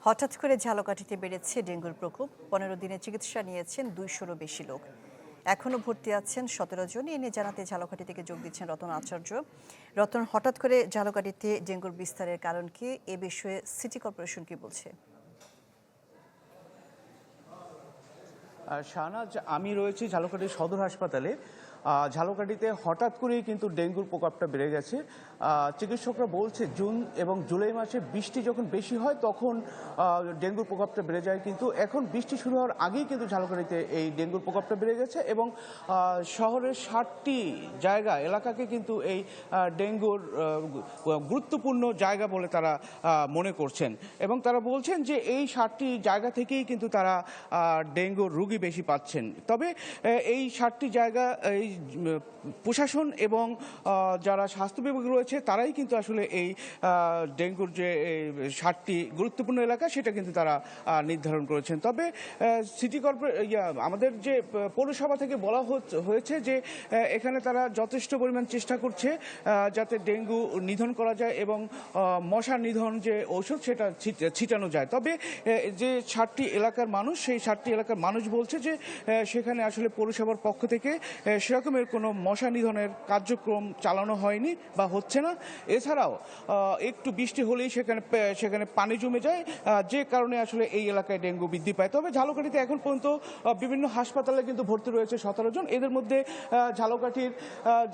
হঠাৎ করে ঝালকাঠিতে বেড়েছে ডেঙ্গুর প্রকোপ। 15 দিনে চিকিৎসা নিয়েছেন 200-রও বেশি লোক। এখনও ভর্তি আছেন 17 জন। এ নিয়ে জানাতে ঝালকাঠি থেকে যোগ দিচ্ছেন রতন আচার্য। রতন, হঠাৎ করে ঝালকাঠিতে ডেঙ্গুর বিস্তারের কারণ কি? এ বিষয়ে সিটি কর্পোরেশন কি বলছে? শাহনাজ, আমি রয়েছি ঝালকাঠি সদর হাসপাতালে। ঝালকাঠিতে হঠাৎ করেই কিন্তু ডেঙ্গুর প্রকোপটা বেড়ে গেছে। চিকিৎসকরা বলছে জুন এবং জুলাই মাসে বৃষ্টি যখন বেশি হয় তখন ডেঙ্গুর প্রকোপটা বেড়ে যায়, কিন্তু এখন বৃষ্টি শুরু হওয়ার আগেই কিন্তু ঝালকাঠিতে এই ডেঙ্গুর প্রকোপটা বেড়ে গেছে এবং শহরের 60টি জায়গা এলাকাকে কিন্তু এই ডেঙ্গুর গুরুত্বপূর্ণ জায়গা বলে তারা মনে করছেন এবং তারা বলছেন যে এই 60টি জায়গা থেকেই কিন্তু তারা ডেঙ্গুর রোগী বেশি পাচ্ছেন। তবে এই 60টি জায়গা এই প্রশাসন এবং যারা স্বাস্থ্য বিভাগ রয়েছে তারাই কিন্তু আসলে এই ডেঙ্গুর যে 60টি গুরুত্বপূর্ণ এলাকা সেটা কিন্তু তারা নির্ধারণ করেছেন। তবে সিটি আমাদের যে পৌরসভা থেকে বলা হয়েছে যে এখানে তারা যথেষ্ট পরিমাণ চেষ্টা করছে যাতে ডেঙ্গু নিধন করা যায় এবং মশা নিধন যে ঔষধ সেটা ছিটানো যায়। তবে যে 60টি এলাকার মানুষ, সেই 60টি এলাকার মানুষ বলছে যে সেখানে আসলে পৌরসভার পক্ষ থেকে সেরকমের কোনো মশা নিধনের কার্যক্রম চালানো হয়নি বা হচ্ছে না। এছাড়াও একটু বৃষ্টি হলেই সেখানে পানি জমে যায়, যে কারণে আসলে এই এলাকায় ডেঙ্গু বৃদ্ধি পায়। তবে ঝালকাঠিতে এখন পর্যন্ত বিভিন্ন হাসপাতালে কিন্তু ভর্তি রয়েছে 17 জন। এদের মধ্যে ঝালকাঠির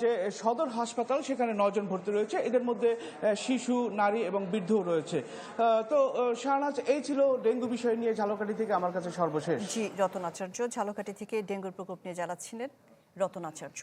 যে সদর হাসপাতাল সেখানে 9 জন ভর্তি রয়েছে। এদের মধ্যে শিশু, নারী এবং বৃদ্ধও রয়েছে। তো শাহনাজ, এই ছিল ডেঙ্গু বিষয় নিয়ে ঝালকাঠি থেকে আমার কাছে সর্বশেষ। জি, রতন আচার্য ঝালকাঠি থেকে ডেঙ্গুর প্রকোপ নিয়ে জানাচ্ছিলেন রতন আচার্য।